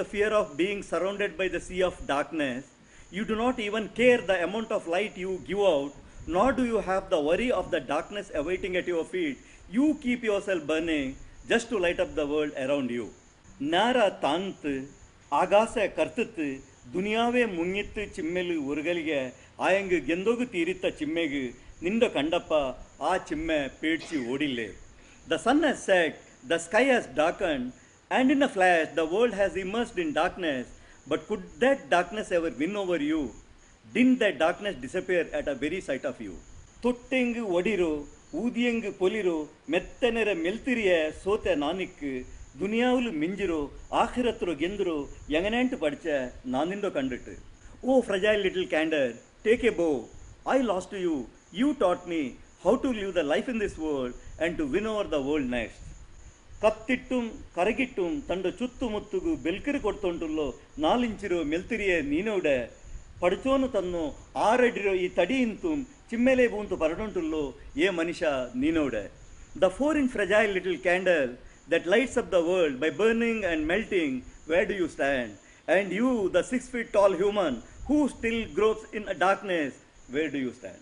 the fear of being surrounded by the sea of darkness. You do not even care the amount of light you give out, nor do you have the worry of the darkness awaiting at your feet. You keep yourself burning just to light up the world around you. Nara tantu, agasa kartuttu, ದುನಿಯಾವೇ ಮುങ്ങിತ್ತು ಚಿಮ್ಮೆಲು ಉರುಗಲಿಗೆ ಆಯಂಗು ಗೆಂದೋಗು ತೀರಿತ್ತ ಚಿಮ್ಮೆಗು ನಿಂದ ಕಂಡಪ್ಪ ಆ ಚಿಮ್ಮೆ ಪೇಡ್ಸಿ ಓಡಿಲ್ಲೆ. The sun has set, the sky has darkened, and in a flash the world has immersed in darkness. But could that darkness ever win over you? Didn't that darkness disappear at a very sight of you? ತೊಟ್ಟೆಂಗು ಒಡಿರೋ ಊದಿಯಂಗು ಪೊಲಿರೋ ಮೆತ್ತನೆರ ಮೆಲ್ತಿರಿಯ ಸೋತೆ ನಾನಿಕ್ಕು ದುನಿಯಾವುಲು ಮಿಂಜಿರೋ ಆಖಿರತ್ರು ಗೆಂದರು ಎಂಗನೆಂಟು ಪಡಿಚ ನಾನಿಂದೋ ಕಂಡಿಟ್ಟು. Oh fragile little candle, take a bow, I lost you. You taught me how to live the life in this world and to win over the world next. ಕತ್ತಿಟ್ಟುಂ ಕರಗಿಟ್ಟುಂ ತಂಡ ಚುತ್ತು ಮುತ್ತುಗು ಬೆಲ್ಕಿರು ಕೊಡ್ತೊಂಟುಲ್ಲೋ ನಾಲಿಂಚಿರೋ ಮೆಲ್ತಿರಿಯೇ ನೀನೋಡ ಪಡ್ಚೋನು ತನ್ನು ಆರಡಿರೋ ಈ ತಡಿ ಇಂತುಂ ಚಿಮ್ಮೆಲೆ ಬೂಂತು ಪರಡೊಂಟುಲ್ಲೋ ಏ ಮನುಷ್ಯ ನೀನೋಡ. The 4-inch fragile little candle that lights up the world by burning and melting, where do you stand? And you, the 6 feet tall human who still gropes in a darkness, where do you stand?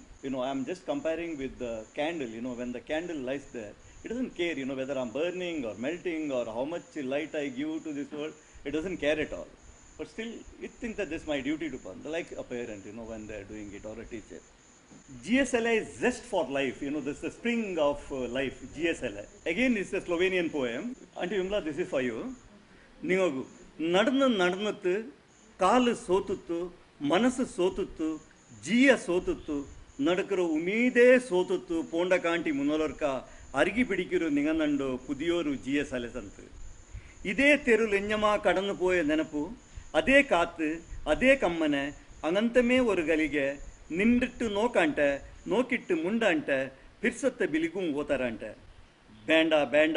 I'm just comparing with the candle. When the candle lights there, it doesn't care, whether I'm burning or melting or how much light I give to this world. It doesn't care at all. But still, it thinks that this is my duty to burn, like a parent, when they're doing it, or a teacher. GSLA is zest for life. This is the spring of life, GSLA. Again, it's a Slovenian poem. Auntie Vimla, this is for you. Ningogu. Nadnattu, kaalu sotuttu, manasu sotuttu, jiya sotuttu, nadakaro umide sotuttu, ponda kanti munolorka, arigi pidikiru ninganando, pudiyoru GSLA santu. Ide teru lenyama kadannu poye nenapu, ade kaattu, ade kammane, angantame oru galige, ನಿಂದಿಟ್ಟು ನೋಕಂಟ ನೋಕಿಟ್ಟು ಮುಂಡಂಟ ಪಿರ್ಸತ್ತ ಬಿಲಿಗೂ ಓತಾರಂಟ. ಬೇಂಡ ಬೇಂಡ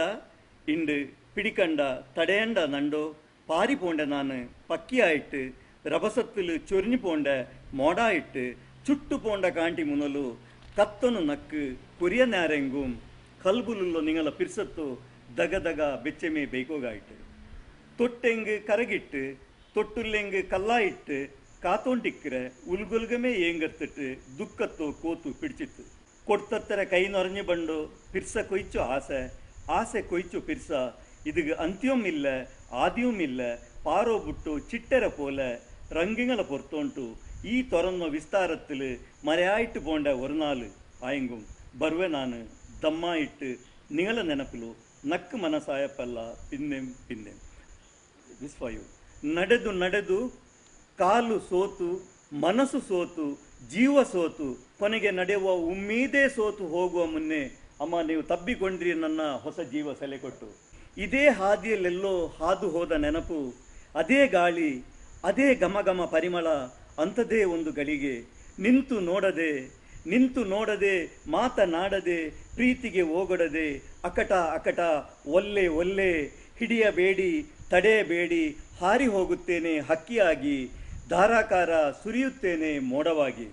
ಇಂಡು ಪಿಡಿಕಂಡ ತಡೆಯಂಡ ನಂಡೋ ಪಾರಿಪೋಂಡ ನಾನು ಪಕ್ಕಿಯಾಯಿಟ್ಟು ರಭಸತ್ತಲು ಚೊರಿഞ്ഞു പോണ്ട മോടായിട്ട് ചുട്ടുപോണ്ട കാണ്ടി മുനലു കത്തനു നക്ക് curia നേരെങ്കും കൽബുലുള്ള നിങ്ങളെ പിർസത്തു ദഗദഗ ಬೆಚ್ಚಮೆ ಬೇಕೋಗಾಯಿಟ್ಟು. ತೊಟ್ಟೆಂಗು ಕರಗಿಟ್ಟು ತೊಟ್ಟುಲ್ಲೆಂಗು ಕಲ್ಲಾಯಿಟ್ಟು ಕಾತೋಂಟಿಕ್ಕರೆ ಉಲ್ಗುಲ್ಗಮೇ ಏಂಗರ್ತಿಟ್ಟು ದುಃಖತ್ತು ಕೋತು ಪಿಡಿಚಿತ್ತು. ಕೊಡ್ತತ್ತರ ಕೈ ನೊರഞ്ഞു ಬಂಡು ಪಿರ್ಸ ಕೊಯ್ಚು ಆಸೆ, ಆಸೆ ಕೊಯ್ಚು ಪಿರ್ಸ. இதுக்கு ಅಂತ್ಯಂ ಇಲ್ಲ ಆದಿಯಂ ಇಲ್ಲ ಪಾರೋ ಬಿಟ್ಟು ಚಿಟ್ಟೆರ ಪೋಲೆ ರಂಗಿಗಳ ಪೊರ್ತೋಂಟು ಈ ತೊರನ್ನೋ ವಿಸ್ತಾರത്തിൽ ಮರೆಯಾಯಿಟ್ಟು പോണ്ട ഒരു നാൾ ആയെങ്കും ಬರುವೆ ನಾನು ದಮ್ಮಾಯಿಟ್ಟು ನಿಗಳ ನೆನಪಿಲು ನಕ್ಕು ಮನಸಾಯಪ್ಪಲ್ಲ ಪಿನ್ನೆಂ ಪಿನ್ನೆಂ. This for you. ನಡೆದು ನಡೆದು ಕಾಲು ಸೋತು ಮನಸ್ಸು ಸೋತು ಜೀವ ಸೋತು ಕೊನೆಗೆ ನಡೆಯುವ ಉಮ್ಮೀದೇ ಸೋತು ಹೋಗುವ ಮುನ್ನೆ ಅಮ್ಮ ನೀವು ತಬ್ಬಿಕೊಂಡ್ರಿ ನನ್ನ ಹೊಸ ಜೀವ ಸೆಲೆ ಕೊಟ್ಟು. ಇದೇ ಹಾದಿಯಲ್ಲೆಲ್ಲೋ ಹಾದು ಹೋದ ನೆನಪು, ಅದೇ ಗಾಳಿ, ಅದೇ ಘಮ ಘಮ ಪರಿಮಳ, ಅಂಥದ್ದೇ ಒಂದು ಗಳಿಗೆ. ನಿಂತು ನೋಡದೆ ಮಾತನಾಡದೆ ಪ್ರೀತಿಗೆ ಓಗೊಡದೆ ಅಕಟ ಅಕಟ ಒಲ್ಲೆ ಒಲ್ಲೆ ಹಿಡಿಯಬೇಡಿ ತಡೆಯಬೇಡಿ ಹಾರಿ ಹೋಗುತ್ತೇನೆ ಹಕ್ಕಿಯಾಗಿ ಧಾರಾಕಾರ ಸುರಿಯುತ್ತೇನೆ ಮೋಡವಾಗಿ.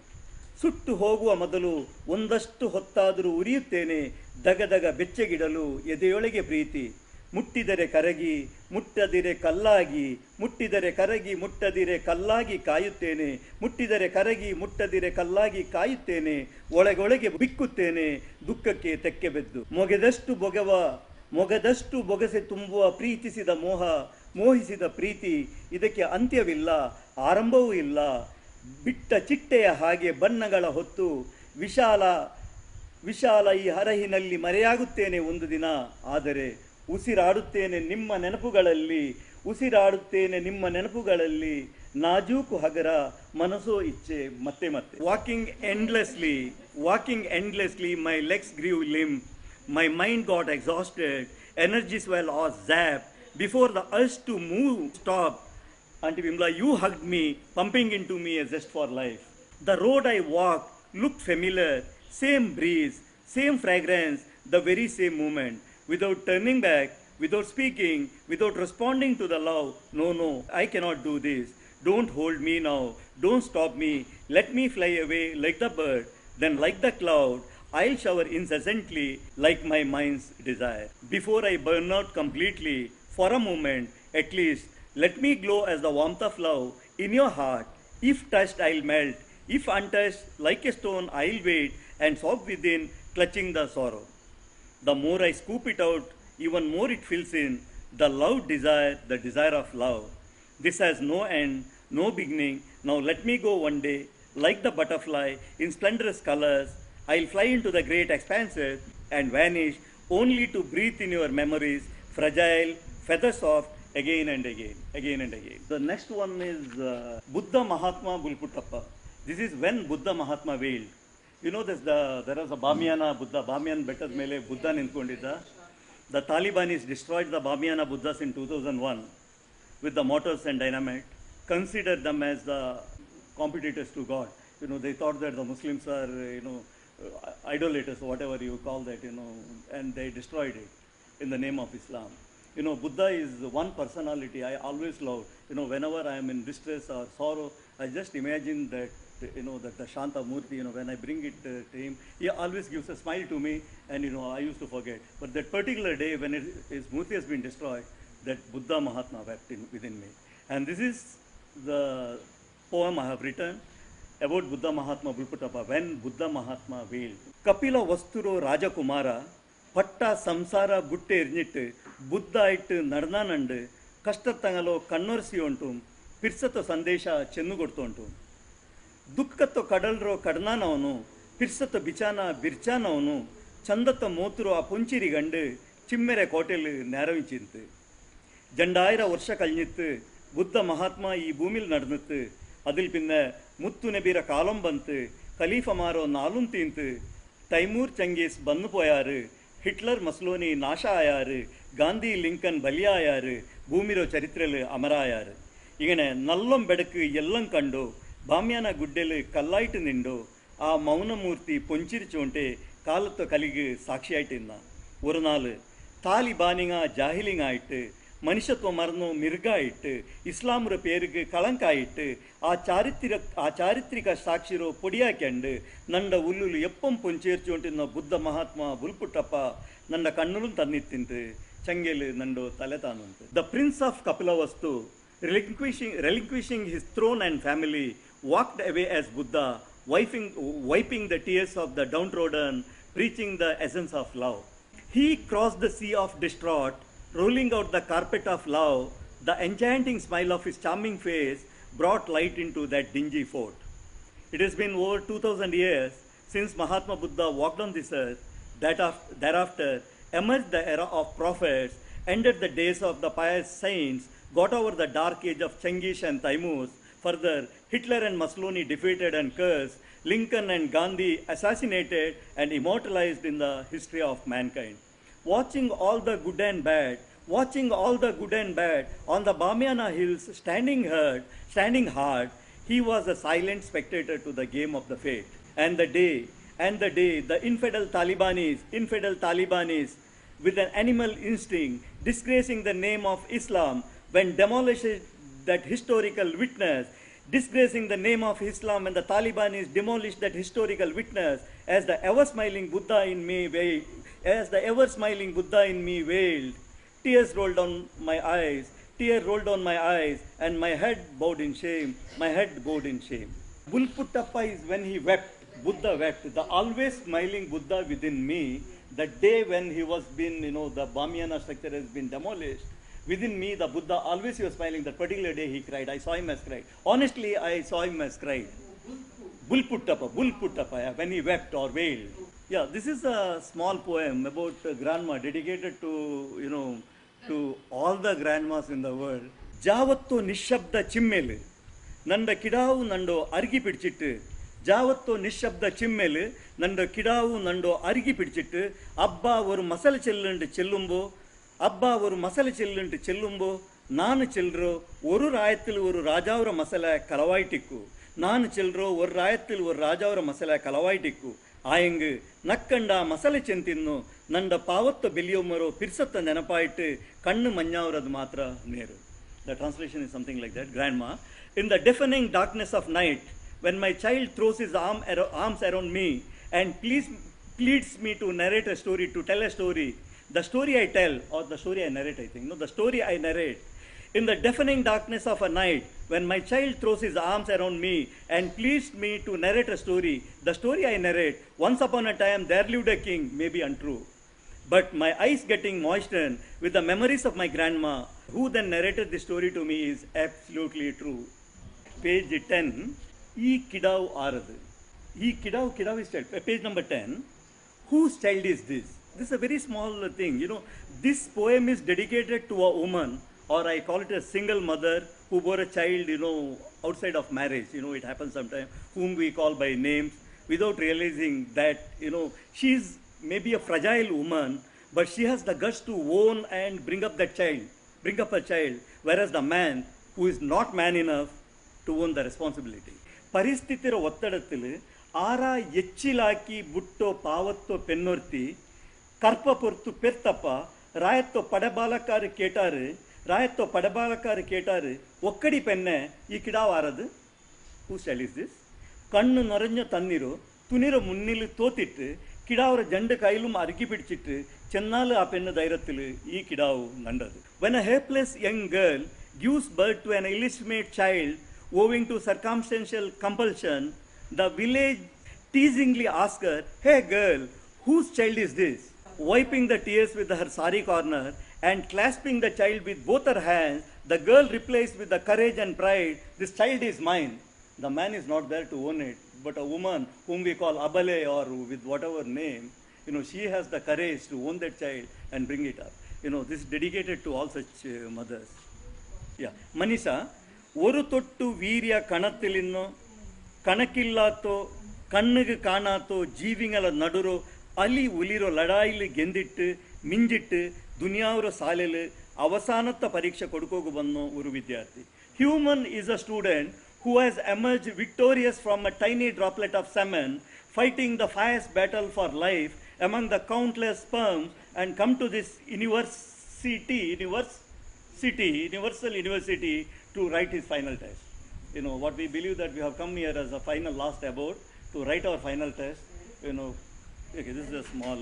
ಸುಟ್ಟು ಹೋಗುವ ಮೊದಲು ಒಂದಷ್ಟು ಹೊತ್ತಾದರೂ ಉರಿಯುತ್ತೇನೆ ದಗದಗ ಬೆಚ್ಚಗಿಡಲು ಎದೆಯೊಳಗೆ ಪ್ರೀತಿ. ಮುಟ್ಟಿದರೆ ಕರಗಿ ಮುಟ್ಟದಿರೆ ಕಲ್ಲಾಗಿ, ಮುಟ್ಟಿದರೆ ಕರಗಿ ಮುಟ್ಟದಿರೆ ಕಲ್ಲಾಗಿ ಕಾಯುತ್ತೇನೆ, ಮುಟ್ಟಿದರೆ ಕರಗಿ ಮುಟ್ಟದಿರೆ ಕಲ್ಲಾಗಿ ಕಾಯುತ್ತೇನೆ, ಒಳಗೊಳಗೆ ಬಿಕ್ಕುತ್ತೇನೆ ದುಃಖಕ್ಕೆ ತೆಕ್ಕೆ ಬೆದ್ದು. ಮೊಗದಷ್ಟು ಬೊಗಸೆ ತುಂಬುವ ಪ್ರೀತಿಸಿದ ಮೋಹ, ಮೋಹಿಸಿದ ಪ್ರೀತಿ, ಇದಕ್ಕೆ ಅಂತ್ಯವಿಲ್ಲ ಆರಂಭವೂ ಇಲ್ಲ. ಬಿಟ್ಟ ಚಿಟ್ಟೆಯ ಹಾಗೆ ಬಣ್ಣಗಳ ಹೊತ್ತು ವಿಶಾಲ ಈ ಹರಹಿನಲ್ಲಿ ಮರೆಯಾಗುತ್ತೇನೆ ಒಂದು ದಿನ. ಆದರೆ ಉಸಿರಾಡುತ್ತೇನೆ ನಿಮ್ಮ ನೆನಪುಗಳಲ್ಲಿ ನಾಜೂಕು ಹಗರ ಮನಸ್ಸೋ ಇಚ್ಛೆ ಮತ್ತೆ ಮತ್ತೆ. Walking endlessly my legs grew limp, my mind got exhausted, energies were all zapped. Before the urge to move stopped, Auntie Vimla, you hugged me, pumping into me a zest for life. The road I walked looked familiar, same breeze, same fragrance, the very same moment. Without turning back, without speaking, without responding to the love, no, I cannot do this. Don't hold me now, don't stop me, let me fly away like the bird, then like the cloud, I'll shower incessantly like my mind's desire. Before I burn out completely, for a moment at least, Let me glow as the warmth of love in your heart. If touched, I'll melt. If untouched, like a stone, I'll wait and sob within, clutching the sorrow. The more I scoop it out, even more it fills in. The love desire, the desire of love. This has no end, no beginning. Now let me go one day, like the butterfly, in splendorous colors. I'll fly into the great expanses and vanish, only to breathe in your memories, fragile, feather soft, again and again, again and again. The next one is Buddha Mahatma Bulputtappa. This is when Buddha Mahatma wailed. You know, there was a Bamiana Buddha, Bamiyan Bettad Mele Buddha Nintkondidda. The Talibanis destroyed the Bamiana Buddhas in 2001 with the mortars and dynamite, considered them as the competitors to God. You know, they thought that the Muslims are, idolaters, whatever you call that, and they destroyed it in the name of Islam. You know, Buddha is one personality I always love. You know, whenever I am in distress or sorrow, I just imagine that, that the Shanta Murti, when I bring it to him, he always gives a smile to me, and, I used to forget. But that particular day when his Murti has been destroyed, that Buddha Mahatma wept within me. And this is the poem I have written about Buddha Mahatma Bulputtappa, when Buddha Mahatma wailed. Kapila Vasturo Rajakumara, Patta Samsara Butte Irnit, Buddha it Nardanand, Kastatangalo Kannorsi ontum, Pirsato Sandesha Chenugurtontum. ದುಃಖತ್ತು ಕಡಲ್ರೋ ಕಡನಾನವನು ಪಿರ್ಸತ್ತ ಬಿಚಾನ ಬಿರ್ಚಾನವನು ಚಂದತ್ತ ಮೋತುರು ಆ ಪುಂಚಿರಿ ಗಂಡು ಚಿಮ್ಮೆರೆ ಕೋಟೆಲು ನೇರವಿಂಚಿಂತು ஜண்டாயிர வருஷ கழிஞ்சித்து புத்த மகாத்மா ஈ பூமியில் நடந்துத்து அதில் பின்ன முத்து நெபிர காலம் பந்து கலீஃபமாரோ நாலும் தீந்து தைமூர் சங்கீஸ் பந்து போயாரு ಹಿಟ್ಲರ್ ಮಸ್ಲೋನಿ ನಾಶ ಆಯಾರು ಗಾಂಧಿ ಲಿಂಕನ್ ಬಲಿಯಾಯಾರು ಭೂಮಿರೋ ಚರಿತ್ರೆಲು ಅಮರಾಯಾರು ಈಗನೆ ನಲ್ಲಂ ಬೆಡಕು ಎಲ್ಲಂ ಕಂಡು ಬಾಮ್ಯಾನ ಗುಡ್ಡೆಲು ಕಲ್ಲಾಯ್ತು ನಿಂಡು ಆ ಮೌನಮೂರ್ತಿ പൊഞ്ചിരിച്ചോണ്ടേ കാലത്ത് കലിഗ് സാക്ഷിയായിട്ടിരുന്ന ഒരു നാള് താലിബാനിങ്ങ ജാഹിലിങ്ങായിട്ട് മനുഷ്യത്വം മറന്നു മിർഗായിട്ട് ഇസ്ലാമുര പേരുക്ക് കളങ്കായിട്ട് ആ ചാരിത്രിക സാക്ഷിರೋ പൊടിയാക്കണ്ട് ನಂಡ ಉಲ್ಲುಲು ಎಪ್ಪಂ ಪೊಂಚೇರ್ಚೊಂಟಿನ ಬುದ್ಧ ಮಹಾತ್ಮ ಬುಲ್ಪುಟ್ಟಪ್ಪ ನಂಡ ಕಣ್ಣುಲು ತನ್ನಿತ್ತಿಂತು ಚಂಗೆಲು ನಂಡು ತಲೆ ತಾನುಂಟು. The prince of Kapilavastu relinquishing his throne and family walked away as Buddha, wiping the tears of the downtrodden, preaching the essence of love. He crossed the sea of distraught, rolling out the carpet of love. The enchanting smile of his charming face brought light into that dingy fort. It has been over 2000 years since Mahatma Buddha walked on this earth. Thereafter emerged the era of prophets, ended the days of the pious saints, got over the dark age of Chengiz and Taimurs. Further, Hitler and Mussolini defeated and cursed, Lincoln and Gandhi assassinated and immortalized in the history of mankind. Watching all the good and bad on the Bamiana hills, standing hard, he was a silent spectator to the game of the fate. And the day, the infidel Talibanis, with an animal instinct, disgracing the name of Islam, when demolished that historical witness, disgracing the name of Islam, and the Talibanis demolished that historical witness, as the ever-smiling Buddha in me wailed, tears rolled down my eyes, and my head bowed in shame, Bulputtappa is when he wept, Buddha wept, the always smiling Buddha within me, the day when he was the Bamiana structure has been demolished. Within me, the Buddha always was smiling. That particular day he cried. I saw him as cried. Honestly, I saw him as cried. Bulputtappa, when he wept or wailed. Yeah, this is a small poem about grandma dedicated to, to all the grandmas in the world. Javattu nishabda chimmelu, nanda kidavu nando arigi pidichittu. Javattu nishabda chimmelu, nanda kidavu nando arigi pidichittu. Abba oru masala chellundu chellumbo. ಅಬ್ಬಾ ஒரு மசல செல்லுಂಟು ಚೆಲ್ಲುಂಬೋ ನಾನು ಚೆಲ್ರೋ ஒரு ராயத்தில் ஒரு ராஜாவர மசல கலவாய்ட்டிக்கு ನಾನು ಚೆಲ್ರೋ ஒரு ராயத்தில் ஒரு ராஜாவர மசல கலவாய்ட்டிக்கு ಆಯಂಗು ನಕ್ಕಂಡ ಮಸಲೆ ಚೆಂತಿನ್ನು ನಂಡ ಪಾವತ್ತ ಬೆಲಿಯೊಮ್ಮರೋ ಪಿರ್ಸತ್ತ ನೆನಪಾಯಿಟ್ಟು ಕಣ್ಣು ಮಂಜಾವರದು ಮಾತ್ರ ನೇರು. The translation is something like that. Grandma, in the deafening darkness of night, when my child throws his arms around me and pleads me to narrate a story, the story I tell, or the story I narrate, I think. No, the story I narrate In the deafening darkness of a night, when my child throws his arms around me and pleads me to narrate a story, the story I narrate, once upon a time there lived a king, may be untrue. But my eyes getting moistened with the memories of my grandma, who then narrated the story to me, is absolutely true. Page 10, E Kidav Aradu. E Kidav is child. Page number 10, whose child is this? This is a very small thing. This poem is dedicated to a woman, or I call it a single mother who bore a child, outside of marriage. It happens sometimes, whom we call by names without realizing that, she's maybe a fragile woman, but she has the guts to own and bring up a child, whereas the man who is not man enough to own the responsibility. ಪರಿಸ್ಥಿತಿರ ಒತ್ತಡದಲ್ಲಿ ಆರ ಎಚ್ಚಿಲಾಕಿ ಬುಟ್ಟೋ ಪಾವತ್ತೋ ಪೆನ್ನೊರ್ತಿ ಕರ್ಪ ಪೊರ್ತು ಪೆರ್ತಪ್ಪ ರಾಯತ್ತೋ ಪಡಬಾಲಕಾರು ಕೇಟಾರು ಒಕ್ಕಡಿ ಪೆನ್ನೆ ಈ ಕಿಡಾವಾರದು ಹೂ style is this കണ്ണു നിറഞ്ഞ തന്നിരോ തുനിര മുന്നിൽ തോത്തിട്ട് കിടാവര ജണ്ട് കയ്യിലും അറുക്കി പിടിച്ചിട്ട് ചെന്നാൽ ആ പെണ്ണ് ധൈര്യത്തിൽ ഈ കിടാവ് നണ്ടത്. When a helpless young girl gives birth to an illegitimate child owing to circumstantial compulsion, the village teasingly asks her, "Hey girl, whose child is this?" Wiping the tears with her sari corner and clasping the child with both her hands, the girl replies with the courage and pride, "This child is mine." The man is not there to own it, but a woman whom we call Abale or with whatever name, she has the courage to own that child and bring it up. This is dedicated to all such mothers. Yeah. Manisha, oru tottu veerya kanattilinno ಕಣಕ್ಕಿಲ್ಲಾತೋ ಕಣ್ಣಿಗೆ ಕಾಣಾತೋ ಜೀವಿಗಳ ನಡುರೋ ಅಲಿ ಉಲಿರೋ ಲಡಾಯಿಲಿ ಗೆಂದಿಟ್ಟು ಮಿಂಜಿಟ್ಟು ದುನಿಯಾವರ ಸಾಲೆಲು ಅವಸಾನತ್ತ ಪರೀಕ್ಷೆ ಕೊಡ್ಕೋಗು ಬಂದೋ ಒಂದು ವಿದ್ಯಾರ್ಥಿ. Human is a student who has emerged victorious from a tiny droplet of semen, fighting the fierce battle for life among the countless sperms, and come to this universal university to write his final test. What we believe that we have come here as a final last abode to write our final test. Okay, this is a small